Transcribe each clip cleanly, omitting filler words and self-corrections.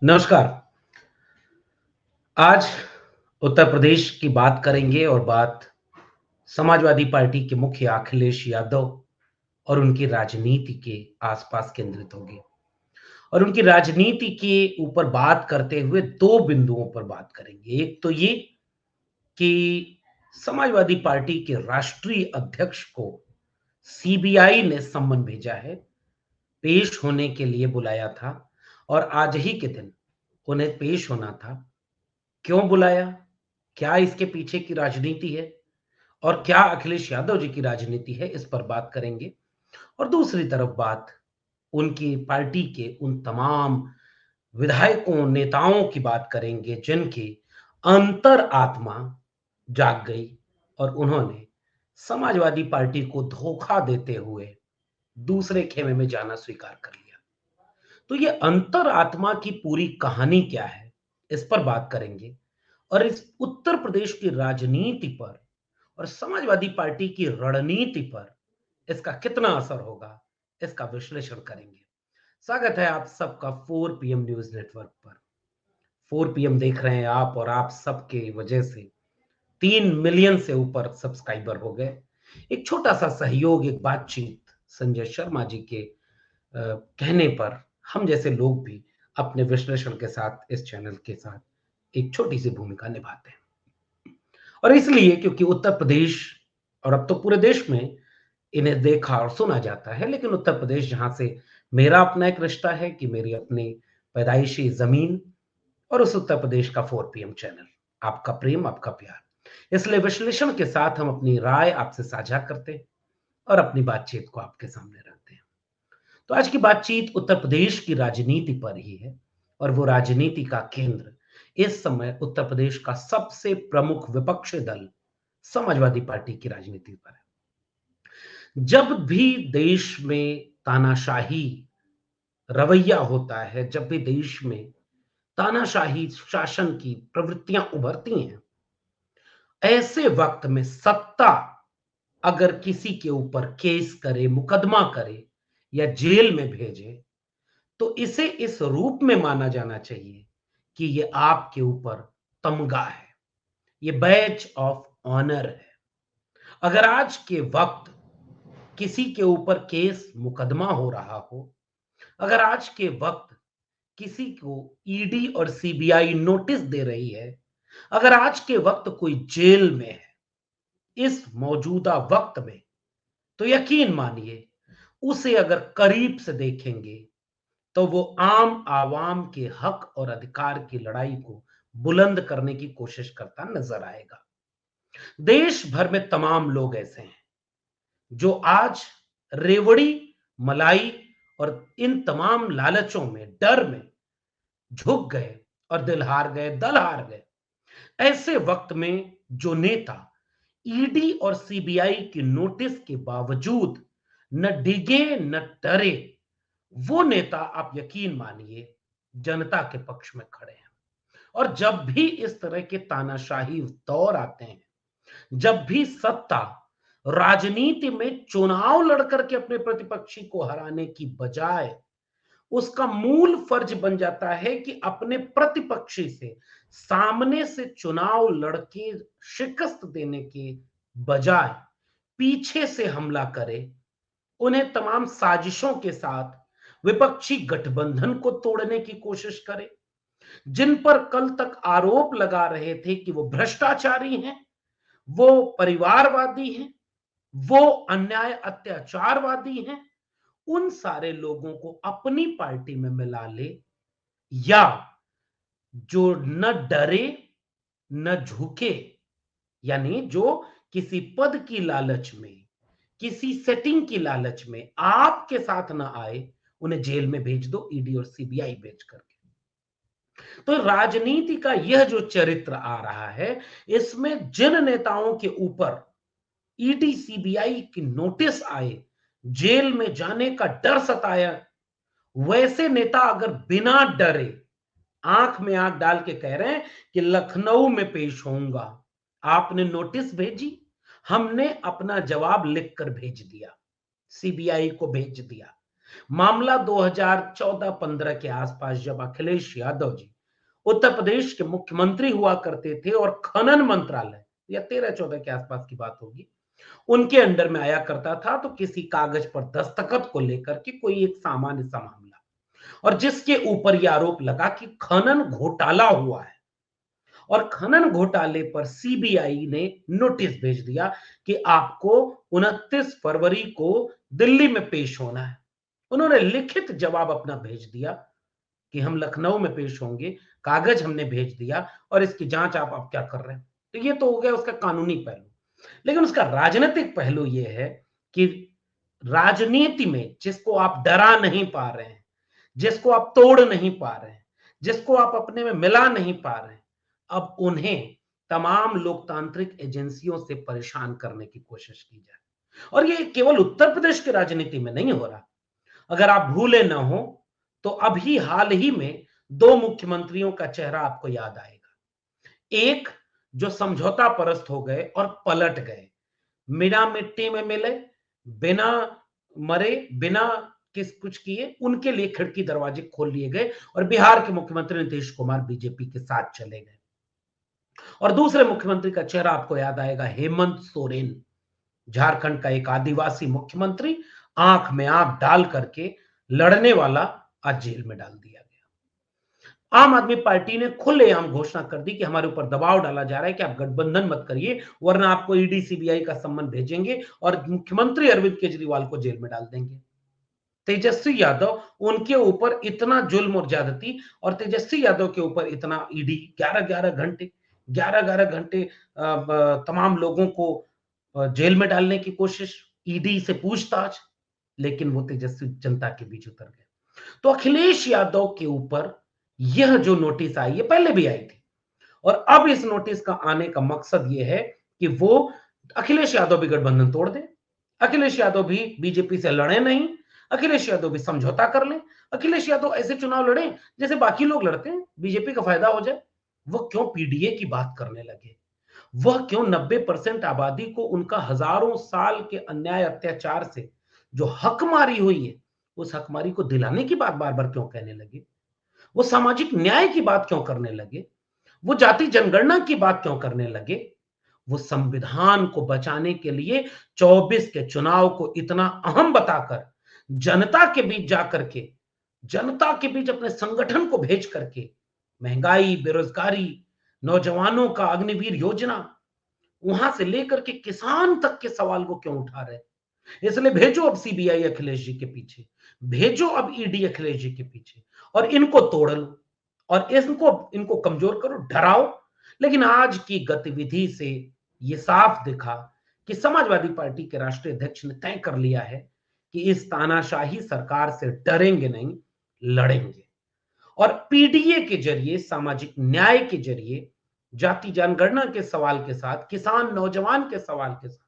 नमस्कार। आज उत्तर प्रदेश की बात करेंगे और बात समाजवादी पार्टी के मुखिया अखिलेश यादव और उनकी राजनीति के आसपास केंद्रित होगी। और उनकी राजनीति के ऊपर बात करते हुए 2 बिंदुओं पर बात करेंगे। एक तो ये कि समाजवादी पार्टी के राष्ट्रीय अध्यक्ष को सीबीआई ने सम्मन भेजा है, पेश होने के लिए बुलाया था और आज ही के दिन उन्हें पेश होना था। क्यों बुलाया? क्या इसके पीछे की राजनीति है? और क्या अखिलेश यादव जी की राजनीति है? इस पर बात करेंगे। और दूसरी तरफ बात उनकी पार्टी के उन तमाम विधायकों, नेताओं की बात करेंगे जिनकी अंतरात्मा जाग गई और उन्होंने समाजवादी पार्टी को धोखा देते हुए दूसरे खेमे में जाना स्वीकार कर लिया। तो ये अंतरात्मा की पूरी कहानी क्या है? इस पर बात करेंगे और इस उत्तर प्रदेश की राजनीति पर और समाजवादी पार्टी की रणनीति पर इसका कितना असर होगा, इसका विश्लेषण करेंगे। स्वागत है आप सबका 4 पीएम न्यूज़ नेटवर्क पर। 4 पीएम देख रहे हैं आप और आप सबके वजह से 3 मिलियन से ऊपर सब्सक्राइबर हो गए। एक छोटा-सा सहयोग, एक बातचीत संजय शर्मा जी के कहने पर हम जैसे लोग भी अपने विश्लेषण के साथ इस चैनल के साथ एक छोटी-सी भूमिका निभाते हैं। और इसलिए क्योंकि उत्तर प्रदेश और अब तो पूरे देश में इन्हें देखा और सुना जाता है, लेकिन उत्तर प्रदेश जहाँ से मेरा अपना एक रिश्ता है कि मेरी अपनी पैदाइशी ज़मीन और उस उत्तर प्रदेश का 4 पीएम चैनल, आपका प्रेम, आपका प्यार। इसलिए विश्लेषण के साथ हम अपनी राय आपसे साझा करते हैं और अपनी बातचीत को आपके सामने रखते हैं। तो आज की बातचीत उत्तर प्रदेश की राजनीति पर ही है और वो राजनीति का केंद्र इस समय उत्तर प्रदेश का सबसे प्रमुख विपक्षी दल समाजवादी पार्टी की राजनीति पर है। जब भी देश में तानाशाही रवैया होता है, जब भी देश में तानाशाही शासन की प्रवृत्तियां उभरती हैं, ऐसे वक्त में सत्ता अगर किसी के ऊपर केस करे, मुकदमा करे या जेल में भेजे, तो इसे इस रूप में माना जाना चाहिए कि ये आपके ऊपर तमगा है, ये बैच ऑफ ऑनर है। अगर आज के वक्त किसी के ऊपर केस मुकदमा हो रहा हो, अगर आज के वक्त किसी को ईडी और सीबीआई नोटिस दे रही है, अगर आज के वक्त कोई जेल में है, इस मौजूदा वक्त में, तो यकीन मानिए उसे अगर करीब से देखेंगे तो वो आम आवाम के हक और अधिकार की लड़ाई को बुलंद करने की कोशिश करता नजर आएगा। देश भर में तमाम लोग ऐसे हैं जो आज रेवड़ी, मलाई और इन तमाम लालचों में, डर में झुक गए और दिल हार गए, दल हार गए। ऐसे वक्त में जो नेता ईडी और सीबीआई की नोटिस के बावजूद न डिगे न डरे, वो नेता आप यकीन मानिए जनता के पक्ष में खड़े हैं। और जब भी इस तरह के तानाशाही दौर आते हैं, जब भी सत्ता राजनीति में चुनाव लड़कर के अपने प्रतिपक्षी को हराने की बजाय उसका मूल फर्ज बन जाता है कि अपने प्रतिपक्षी से सामने से चुनाव लड़के शिकस्त देने के बजाय पीछे से हमला करे, उन्हें तमाम साजिशों के साथ विपक्षी गठबंधन को तोड़ने की कोशिश करे, जिन पर कल तक आरोप लगा रहे थे कि वो भ्रष्टाचारी हैं, वो परिवारवादी हैं, वो अन्याय अत्याचारवादी हैं, उन सारे लोगों को अपनी पार्टी में मिला ले, या जो न डरे न झुके, यानी जो किसी पद की लालच में, किसी सेटिंग की लालच में आपके साथ ना आए, उन्हें जेल में भेज दो, ईडी और सीबीआई भेज करके। तो राजनीति का यह जो चरित्र आ रहा है, इसमें जिन नेताओं के ऊपर ईडी सीबीआई की नोटिस आए, जेल में जाने का डर सताया, वैसे नेता अगर बिना डरे आंख में आंख डाल के कह रहे हैं कि लखनऊ में पेश होऊंगा, आपने नोटिस भेजी, हमने अपना जवाब लिखकर भेज दिया, सीबीआई को भेज दिया, मामला 2014-15 के आसपास, जब अखिलेश यादव जी उत्तर प्रदेश के मुख्यमंत्री हुआ करते थे और खनन मंत्रालय, या 13-14 के आसपास की बात होगी, उनके अंडर में आया करता था, तो किसी कागज पर दस्तखत को लेकर के कोई एक सामान्य सा मामला, और जिसके ऊपर यह आरोप लगा कि खनन घोटाला हुआ है, और खनन घोटाले पर सीबीआई ने नोटिस भेज दिया कि आपको 29 फरवरी को दिल्ली में पेश होना है। उन्होंने लिखित जवाब अपना भेज दिया कि हम लखनऊ में पेश होंगे, कागज हमने भेज दिया और इसकी जांच आप क्या कर रहे हैं। तो ये तो हो गया उसका कानूनी पहलू, लेकिन उसका राजनीतिक पहलू ये है कि राजनीति में जिसको आप डरा नहीं पा रहे हैं, जिसको आप तोड़ नहीं पा रहे हैं, जिसको आप अपने में मिला नहीं पा रहे हैं, अब उन्हें तमाम लोकतांत्रिक एजेंसियों से परेशान करने की कोशिश की जाए। और ये केवल उत्तर प्रदेश की राजनीति में नहीं हो रहा। अगर आप भूले ना हो, तो अभी हाल ही में दो मुख्यमंत्रियों का चेहरा आपको याद आएगा। एक जो समझौता परस्त हो गए और पलट गए, बिना मिट्टी में मिले, बिना मरे, बिना किस कुछ किए, उनके लिए खिड़की दरवाजे खोल लिए गए और बिहार के मुख्यमंत्री नीतीश कुमार बीजेपी के साथ चले गए। और दूसरे मुख्यमंत्री का चेहरा आपको याद आएगा, हेमंत सोरेन, झारखंड का एक आदिवासी मुख्यमंत्री, आंख में आंख डाल करके लड़ने वाला, आज जेल में डाल दिया गया। आम आदमी पार्टी ने खुलेआम घोषणा कर दी कि हमारे ऊपर दबाव डाला जा रहा है कि आप गठबंधन मत करिए, वरना आपको ईडी सीबीआई का सम्मन भेजेंगे और मुख्यमंत्री अरविंद केजरीवाल को जेल में डाल देंगे। तेजस्वी यादव, उनके ऊपर इतना जुल्म और ज्यादती, और तेजस्वी यादव के ऊपर इतना ईडी 11-11 घंटे तमाम लोगों को जेल में डालने की कोशिश, ईडी से पूछताछ, लेकिन वो तेजस्वी जनता के बीच उतर गए। तो अखिलेश यादव के ऊपर यह जो नोटिस आई, ये पहले भी आई थी, और अब इस नोटिस का आने का मकसद यह है कि वो अखिलेश यादव भी गठबंधन तोड़ दे, अखिलेश यादव भी बीजेपी से लड़े नहीं, अखिलेश यादव भी समझौता कर ले, अखिलेश यादव ऐसे चुनाव लड़े जैसे बाकी लोग लड़ते हैं, बीजेपी का फायदा हो जाए। वो क्यों पीडीए की बात करने लगे? वह क्यों 90% आबादी को उनका हजारों साल के अन्याय अत्याचार से जो हकमारी हुई है, उस हकमारी को दिलाने की बात बार बार क्यों कहने लगे? वो सामाजिक न्याय की बात क्यों करने लगे? वो जाति जनगणना की बात क्यों करने लगे? वो संविधान को बचाने के लिए 24 के चुनाव को इतना अहम बताकर जनता के बीच जाकर के, जनता के बीच अपने संगठन को भेज करके, महंगाई, बेरोजगारी, नौजवानों का अग्निवीर योजना, वहां से लेकर के किसान तक के सवाल को क्यों उठा रहे? इसलिए भेजो अब सीबीआई अखिलेश जी के पीछे, भेजो अब ईडी अखिलेश जी के पीछे, और इनको तोड़ लो, और इनको इनको कमजोर करो, डराओ। लेकिन आज की गतिविधि से ये साफ दिखा कि समाजवादी पार्टी के राष्ट्रीय अध्यक्ष ने तय कर लिया है कि इस तानाशाही सरकार से डरेंगे नहीं, लड़ेंगे। और पीडीए के जरिए, सामाजिक न्याय के जरिए, जाति जनगणना के सवाल के साथ, किसान नौजवान के सवाल के साथ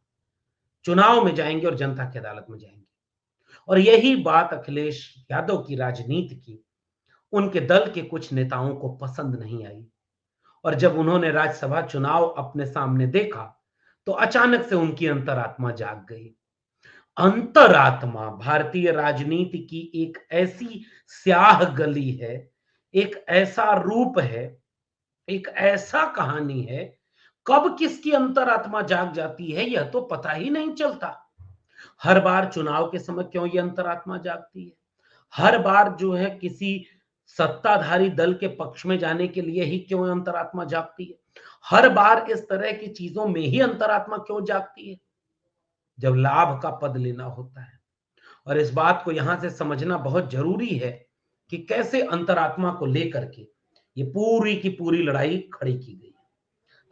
चुनाव में जाएंगे और जनता की अदालत में जाएंगे। और यही बात अखिलेश यादव की राजनीति की उनके दल के कुछ नेताओं को पसंद नहीं आई, और जब उन्होंने राज्यसभा चुनाव अपने सामने देखा, तो अचानक से उनकी अंतरात्मा जाग गई। अंतरात्मा भारतीय राजनीति की एक ऐसी स्याह गली है, एक ऐसा रूप है, एक ऐसा कहानी है, कब किसकी अंतरात्मा जाग जाती है यह तो पता ही नहीं चलता। हर बार चुनाव के समय क्यों ये अंतरात्मा जागती है? हर बार जो है किसी सत्ताधारी दल के पक्ष में जाने के लिए ही क्यों अंतरात्मा जागती है? हर बार इस तरह की चीजों में ही अंतरात्मा क्यों जागती है? जब लाभ का पद लेना होता है। और इस बात को यहां से समझना बहुत जरूरी है कि कैसे अंतरात्मा को लेकर के ये पूरी की पूरी लड़ाई खड़ी की गई।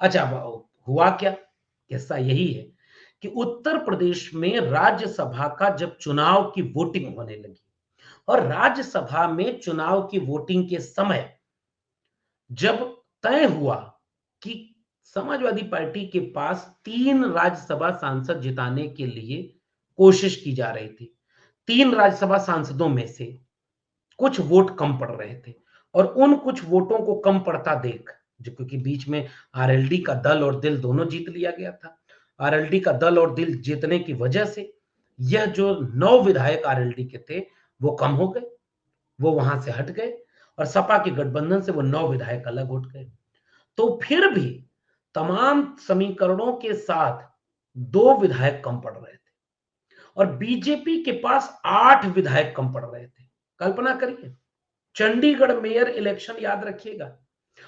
अच्छा, हुआ क्या? किस्सा यही है कि उत्तर प्रदेश में राज्यसभा का जब चुनाव की वोटिंग होने लगी, और राज्यसभा में चुनाव की वोटिंग के समय जब तय हुआ कि समाजवादी पार्टी के पास 3 राज्यसभा सांसद जिताने के लिए कोशिश की जा रही थी, 3 राज्यसभा सांसदों में से कुछ वोट कम पड़ रहे थे, और उन कुछ वोटों को कम पड़ता देख, जो क्योंकि बीच में आरएलडी का दल और दिल दोनों जीत लिया गया था, आरएलडी का दल और दिल जीतने की वजह से यह जो 9 विधायक आरएलडी के थे, वो कम हो गए, वो वहां से हट गए और सपा के गठबंधन से वो 9 विधायक अलग उठ गए। तो फिर भी तमाम समीकरणों के साथ 2 विधायक कम पड़ रहे थे और बीजेपी के पास 8 विधायक कम पड़ रहे थे। कल्पना करिए, चंडीगढ़ मेयर इलेक्शन याद रखिएगा,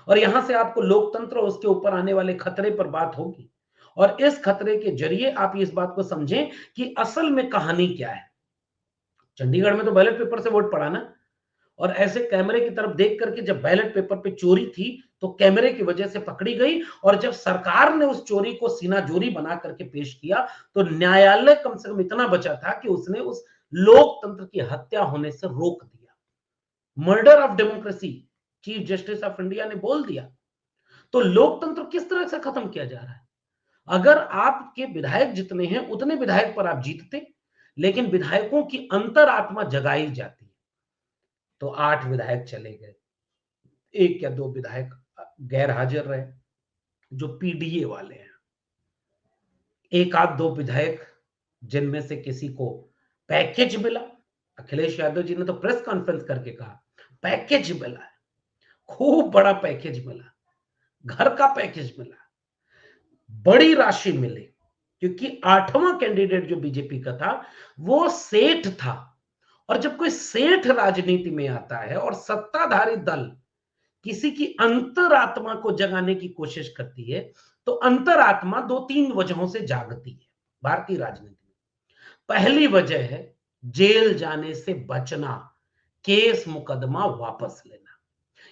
और यहां से आपको लोकतंत्र और उसके ऊपर आने वाले खतरे पर बात होगी। और इस खतरे के जरिए आप इस बात को समझें कि असल में कहानी क्या है। चंडीगढ़ में तो बैलेट पेपर से वोट पड़ा ना, और ऐसे कैमरे की तरफ देख करके जब बैलेट पेपर पे चोरी थी तो कैमरे की वजह से पकड़ी गई, और जब सरकार ने उस चोरी को सीनाजोरी बना करके पेश किया तो न्यायालय कम से कम इतना बचा था कि उसने उस लोकतंत्र की हत्या होने से रोक दिया। Murder of democracy chief justice of India ने बोल दिया। तो लोकतंत्र किस तरह से खत्म किया जा रहा है? अगर आपके विधायक जितने हैं उतने विधायक पर आप जीतते, लेकिन विधायकों की अंतरात्मा जगाई जाती है। तो 8 विधायक चले गए, 1 या 2 विधायक गैर हाजिर रहे जो पीडीए वाले हैं। एक आध 2 विधायक जिनमें से किसी को पैकेज मिला। अखिलेश यादव जी ने तो प्रेस कॉन्फ्रेंस करके कहा पैकेज मिला है, खूब बड़ा पैकेज मिला, घर का पैकेज मिला, बड़ी राशि मिली, क्योंकि 8वां कैंडिडेट जो बीजेपी का था वो सेठ था। और जब कोई सेठ राजनीति में आता है और सत्ताधारी दल किसी की अंतरात्मा को जगाने की कोशिश करती है, तो अंतरात्मा 2-3 वजहों से जागती है भारतीय राजनीति में। पहली वजह है जेल जाने से बचना, केस मुकदमा वापस लेना।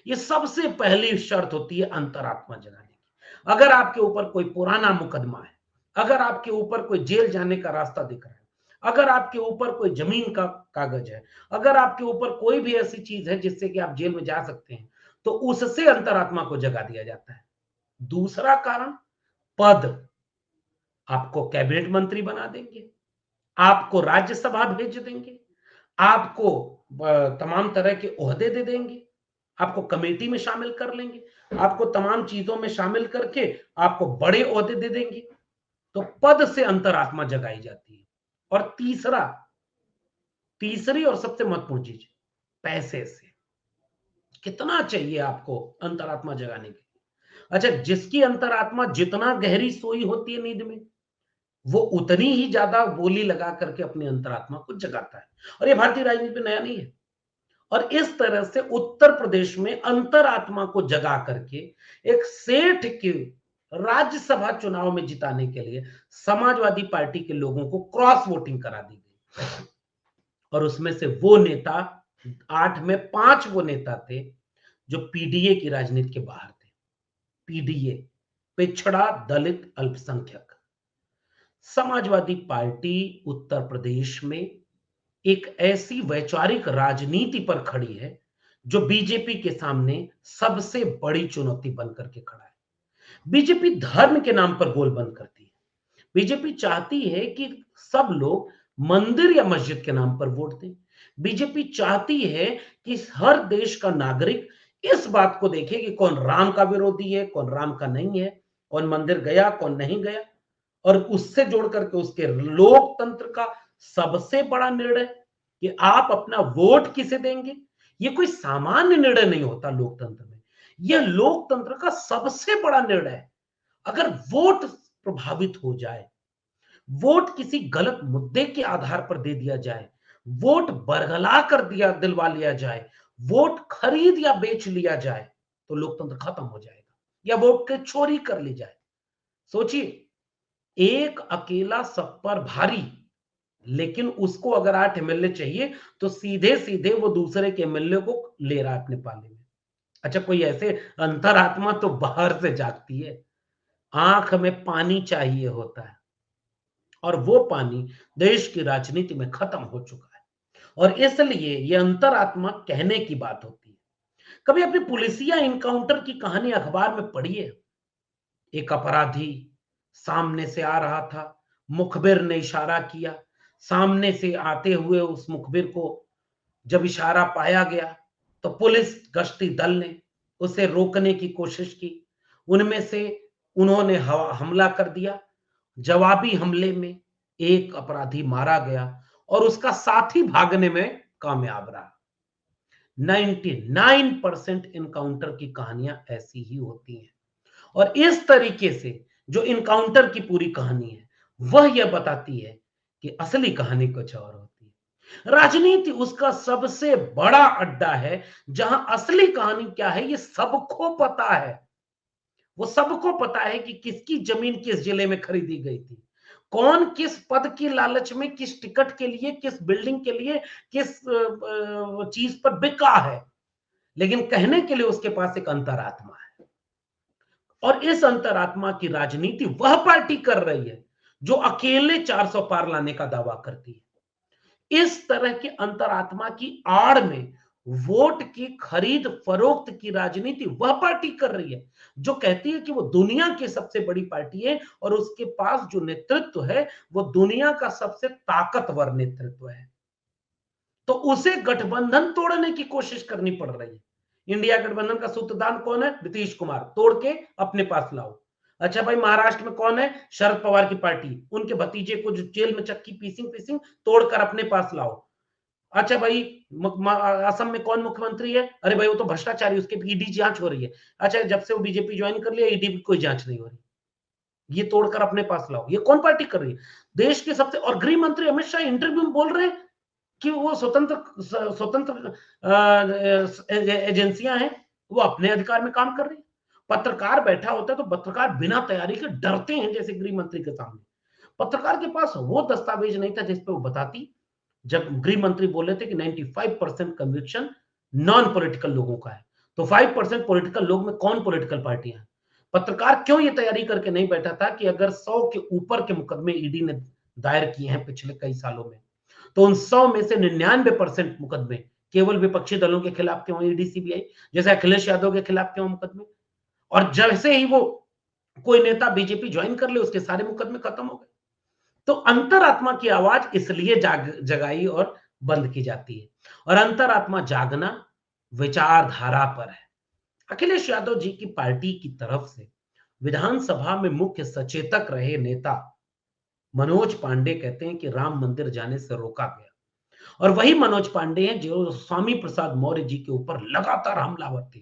ये सबसे पहली शर्त होती है अंतरात्मा जगाने की। अगर आपके ऊपर कोई पुराना मुकदमा है, अगर आपके ऊपर कोई जेल जाने का रास्ता दिख रहा है, अगर आपके ऊपर कोई जमीन का कागज है, अगर आपके ऊपर कोई भी ऐसी चीज है जिससे कि आप जेल में जा सकते हैं, तो उससे अंतरात्मा को जगा दिया जाता है। दूसरा कारण पद, आपको कैबिनेट मंत्री बना देंगे, आपको राज्यसभा भेज देंगे, आपको तमाम तरह के ओहदे दे देंगे, आपको कमेटी में शामिल कर लेंगे, आपको तमाम चीजों में शामिल करके आपको बड़े ओहदे दे देंगे। तो पद से अंतरात्मा जगाई जाती है। और तीसरी और सबसे महत्वपूर्ण चीज, पैसे से। कितना चाहिए आपको अंतरात्मा जगाने के लिए? अच्छा, जिसकी अंतरात्मा जितना गहरी सोई होती है नींद में, वो उतनी ही ज्यादा बोली लगा करके अपनी अंतरात्मा को जगाता है। और ये भारतीय राजनीति में नया नहीं है। और इस तरह से उत्तर प्रदेश में अंतरात्मा को जगा करके एक सेठ के राज्यसभा चुनाव में जिताने के लिए समाजवादी पार्टी के लोगों को क्रॉस वोटिंग करा दी गई। और उसमें से वो नेता 8 में 5 वो नेता थे जो पीडीए की राजनीति के बाहर थे। पीडीए, पिछड़ा दलित अल्पसंख्यक। समाजवादी पार्टी उत्तर प्रदेश में एक ऐसी वैचारिक राजनीति पर खड़ी है जो बीजेपी के सामने सबसे बड़ी चुनौती बनकर के खड़ा है। बीजेपी धर्म के नाम पर गोल बंद करती है। बीजेपी चाहती है कि सब लोग मंदिर या मस्जिद के नाम पर वोट दें। बीजेपी चाहती है कि हर देश का नागरिक इस बात को देखे कि कौन राम का विरोधी है, कौन राम का नहीं है, कौन मंदिर गया, कौन नहीं गया, और उससे जोड़ करके उसके लोकतंत्र का सबसे बड़ा निर्णय कि आप अपना वोट किसे देंगे। ये कोई सामान्य निर्णय नहीं होता लोकतंत्र में, यह लोकतंत्र का सबसे बड़ा निर्णय है। अगर वोट प्रभावित हो जाए, वोट किसी गलत मुद्दे के आधार पर दे दिया जाए, वोट बरगला कर दिलवा लिया जाए, वोट खरीद या बेच लिया जाए, तो लोकतंत्र खत्म हो जाएगा, या वोट की चोरी कर ली जाए। सोचिए, एक अकेला सब पर भारी, लेकिन उसको अगर 8 एमएलए चाहिए तो सीधे सीधे वो दूसरे के एमएलए को ले रहा है अपने पाले में। अच्छा, कोई ऐसे अंतरात्मा तो बाहर से जागती है, आंख में पानी चाहिए होता है, और वो पानी देश की राजनीति में खत्म हो चुका है। और इसलिए ये अंतरात्मा कहने की बात होती है। कभी अपनी पुलिसिया इनकाउंटर की कहानी अखबार में पढ़ी है? एक अपराधी सामने से आ रहा था, मुखबिर ने इशारा किया, सामने से आते हुए उस मुखबिर को जब इशारा पाया गया तो पुलिस गश्ती दल ने उसे रोकने की कोशिश की। उनमें से उन्होंने हमला कर दिया। जवाबी हमले में एक अपराधी मारा गया और उसका साथी भागने में कामयाब रहा। 99% इनकाउंटर की कहानियां ऐसी ही होती हैं। और इस तरीके से जो इनकाउंटर की पूरी कहानी है, वह यह बताती है कि असली कहानी कुछ और होती है। राजनीति उसका सबसे बड़ा अड्डा है, जहां असली कहानी क्या है, ये सबको पता है। वो सबको पता है कि किसकी जमीन किस जिले में खरीदी गई थी, कौन किस पद की लालच में, किस टिकट के लिए, किस बिल्डिंग के लिए, किस चीज पर बिका है। लेकिन कहने के लिए उसके पास एक अंतरात्मा है, और इस अंतरात्मा की राजनीति वह पार्टी कर रही है जो अकेले 400 पार लाने का दावा करती है। इस तरह की अंतरात्मा की आड़ में वोट की खरीद फरोख्त की राजनीति वह पार्टी कर रही है जो कहती है कि वो दुनिया की सबसे बड़ी पार्टी है, और उसके पास जो नेतृत्व है वो दुनिया का सबसे ताकतवर नेतृत्व है। तो उसे गठबंधन तोड़ने की कोशिश करनी पड़ रही है। इंडिया गठबंधन का सूत्रधार कौन है? नीतीश कुमार। तोड़ के अपने पास लाओ। अच्छा भाई, महाराष्ट्र में कौन है? शरद पवार की पार्टी। उनके भतीजे को जो जेल में चक्की पीसिंग पीसिंग तोड़कर अपने पास लाओ। अच्छा भाई, असम में कौन मुख्यमंत्री है? अरे भाई वो तो भ्रष्टाचारी, उसके ईडी जांच हो रही है। अच्छा, जब से वो बीजेपी ज्वाइन कर लिया ईडी की कोई जांच नहीं हो रही। ये तोड़कर अपने पास लाओ। ये कौन पार्टी कर रही है? देश के सबसे, और गृह मंत्री अमित शाह इंटरव्यू में बोल रहे हैं कि वो स्वतंत्र स्वतंत्र एजेंसियां हैं, वो अपने अधिकार में काम कर रही है। पत्रकार बैठा होता है तो पत्रकार बिना तैयारी के डरते हैं जैसे गृह मंत्री के सामने। पत्रकार के पास वो दस्तावेज नहीं था जिसपे वो बताती। जब गृह मंत्री बोले थे कि 95% कन्विक्शन नॉन पॉलिटिकल लोगों का है, तो 5% पॉलिटिकल लोग में कौन पॉलिटिकल पार्टियां हैं? पत्रकार क्यों ये तैयारी करके नहीं बैठा था कि अगर 100 के ऊपर के मुकदमे ईडी ने दायर किए हैं पिछले कई सालों में, तो उन 100 में से 99% मुकदमे केवल विपक्षी दलों के खिलाफ क्यों? ईडी सीबीआई जैसे अखिलेश यादव के खिलाफ क्यों मुकदमे? और जैसे ही वो कोई नेता बीजेपी ज्वाइन कर ले उसके सारे मुकदमे खत्म हो गए। तो अंतरात्मा की आवाज इसलिए जगाई और बंद की जाती है। और अंतरात्मा जागना विचारधारा पर है। अखिलेश यादव जी की पार्टी की तरफ से विधानसभा में मुख्य सचेतक रहे नेता मनोज पांडे कहते हैं कि राम मंदिर जाने से रोका गया। और वही मनोज पांडे हैं जो स्वामी प्रसाद मौर्य जी के ऊपर लगातार हमलावर थे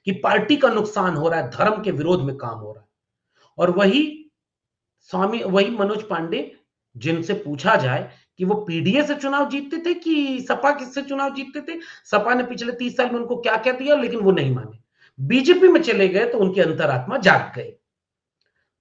कि पार्टी का नुकसान हो रहा है, धर्म के विरोध में काम हो रहा है। और वही मनोज पांडे जिनसे पूछा जाए कि वो पीडीए से चुनाव जीतते थे कि सपा किससे चुनाव जीतते थे, सपा ने पिछले 30 साल में उनको क्या क्या दिया, लेकिन वो नहीं माने। बीजेपी में चले गए तो उनकी अंतरात्मा जाग गई।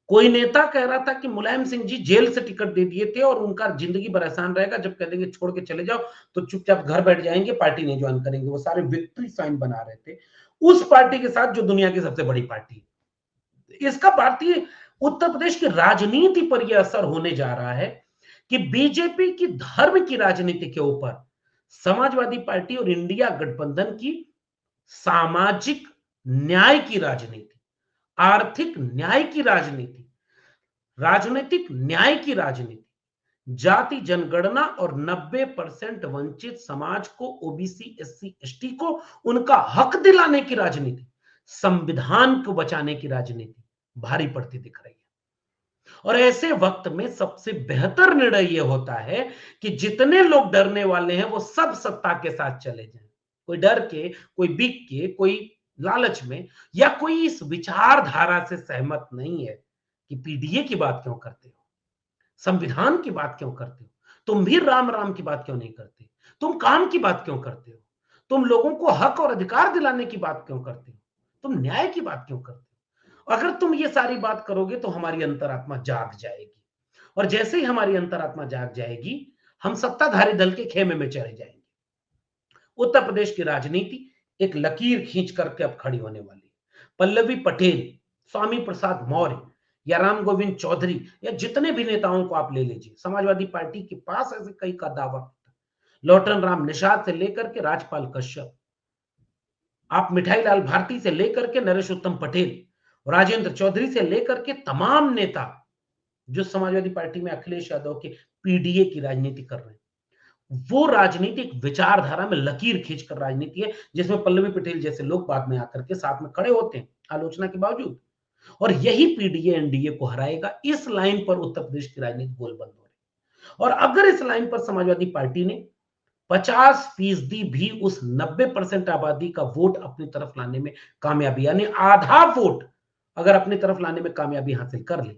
कोई नेता कह रहा था कि मुलायम सिंह जी जेल से टिकट दे दिए थे और उनका जिंदगी भर एहसान रहेगा, जब कह देंगे छोड़ के चले जाओ तो चुपचाप घर बैठ जाएंगे, पार्टी नहीं ज्वाइन करेंगे। वो सारे विक्ट्री साइन बना रहे थे उस पार्टी के साथ जो दुनिया की सबसे बड़ी पार्टी है। इसका भारतीय उत्तर प्रदेश की राजनीति पर यह असर होने जा रहा है कि बीजेपी की धर्म की राजनीति के ऊपर समाजवादी पार्टी और इंडिया गठबंधन की सामाजिक न्याय की राजनीति, आर्थिक न्याय की राजनीति, राजनीतिक न्याय की राजनीति, जाति जनगणना और 90% वंचित समाज को, ओबीसी एससी एसटी को उनका हक दिलाने की राजनीति, संविधान को बचाने की राजनीति भारी पड़ती दिख रही है। और ऐसे वक्त में सबसे बेहतर निर्णय यह होता है कि जितने लोग डरने वाले हैं वो सब सत्ता के साथ चले जाएं। कोई डर के, कोई बिक के, कोई लालच में, या कोई इस विचारधारा से सहमत नहीं है कि पीडीए की बात क्यों करते हो, संविधान की बात क्यों करते हो, तुम भी राम राम की बात क्यों नहीं करते, तुम काम की बात क्यों करते हो, तुम लोगों को हक और अधिकार दिलाने की बात क्यों करते हो, तुम न्याय की बात क्यों करते हो? अगर तुम ये सारी बात करोगे तो हमारी अंतरात्मा जाग जाएगी, और जैसे ही हमारी अंतरात्मा जाग जाएगी हम सत्ताधारी दल के खेमे में चले जाएंगे। उत्तर प्रदेश की राजनीति एक लकीर खींच करके अब खड़ी होने वाली है। पल्लवी पटेल, स्वामी प्रसाद मौर्य या राम गोविंद चौधरी या जितने भी नेताओं को आप ले लीजिए, समाजवादी पार्टी के पास ऐसे कई का दावा, लौटन राम निषाद से लेकर के राजपाल कश्यप, आप मिठाई लाल भारती से लेकर के नरेश उत्तम पटेल, राजेंद्र चौधरी से लेकर के तमाम नेता जो समाजवादी पार्टी में अखिलेश यादव के पीडीए की राजनीति कर रहे हैं, वो राजनीतिक विचारधारा में लकीर खींचकर राजनीति है जिसमें पल्लवी पटेल जैसे लोग बाद में आकर के साथ में खड़े होते हैं आलोचना के बावजूद। और यही पीडीए एनडीए को हराएगा। इस लाइन पर उत्तर प्रदेश की राजनीति गोलबंद हो रही है। और अगर इस लाइन पर समाजवादी पार्टी ने 50% भी उस 90% आबादी का वोट अपनी तरफ लाने में कामयाबी, यानी आधा वोट अगर अपनी तरफ लाने में कामयाबी हासिल कर ले,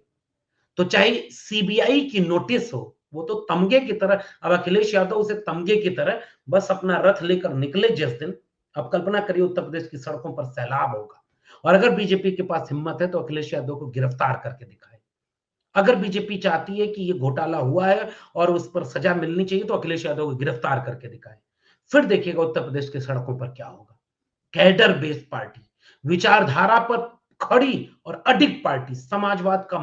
तो चाहे सीबीआई की नोटिस हो, वो तो तमगे की तरह, अब अखिलेश यादव उसे तमगे की तरह बस अपना रथ लेकर निकले जिस दिन, अब कल्पना करिए उत्तर प्रदेश की सड़कों पर सैलाब होगा। और अगर बीजेपी के पास हिम्मत है तो अखिलेश यादव को गिरफ्तार करके दिखाए। अगर बीजेपी चाहती है कि ये घोटाला हुआ है और उस पर सजा मिलनी चाहिए, तो अखिलेश यादव को गिरफ्तार करके दिखाए। फिर देखिएगा उत्तर प्रदेश की सड़कों पर क्या होगा। कैडर बेस्ड पार्टी, विचारधारा पर खड़ी और अडिग पार्टी, समाजवाद का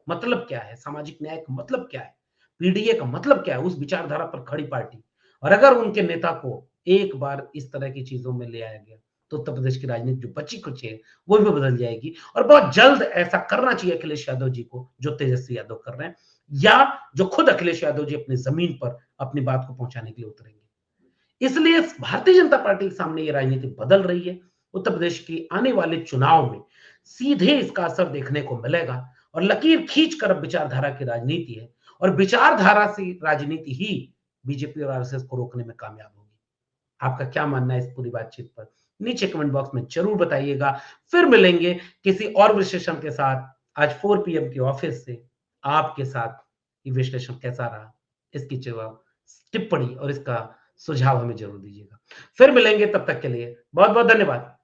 मतलब क्या है, सामाजिक न्याय का मतलब क्या है, पीडीए का मतलब क्या है, उस विचारधारा पर खड़ी पार्टी। और अगर उनके नेता को एक बार इस तरह की चीजों में ले आया गया, तो उत्तर प्रदेश की राजनीति जो बची कुछ है वो भी बदल जाएगी। और बहुत जल्द ऐसा करना चाहिए अखिलेश यादव जी को, जो तेजस्वी यादव कर रहे हैं, या जो खुद अखिलेश यादव जी अपनी जमीन पर अपनी बात को पहुंचाने के लिए उतरेंगे। इसलिए भारतीय जनता पार्टी के सामने ये राजनीति बदल रही है। उत्तर प्रदेश की आने वाले चुनाव में सीधे इसका असर देखने को मिलेगा। और लकीर खींच कर अब विचारधारा की राजनीति है, और विचारधारा से राजनीति ही बीजेपी और आरएसएस को रोकने में कामयाब होगी। आपका क्या मानना है इस पूरी बातचीत पर? नीचे कमेंट बॉक्स में जरूर बताइएगा। फिर मिलेंगे किसी और विश्लेषण के साथ आज 4 पीएम की ऑफिस से। आपके साथ ये विश्लेषण कैसा रहा, इसकी जवाब टिप्पणी और इसका सुझाव हमें जरूर दीजिएगा। फिर मिलेंगे, तब तक के लिए बहुत बहुत धन्यवाद।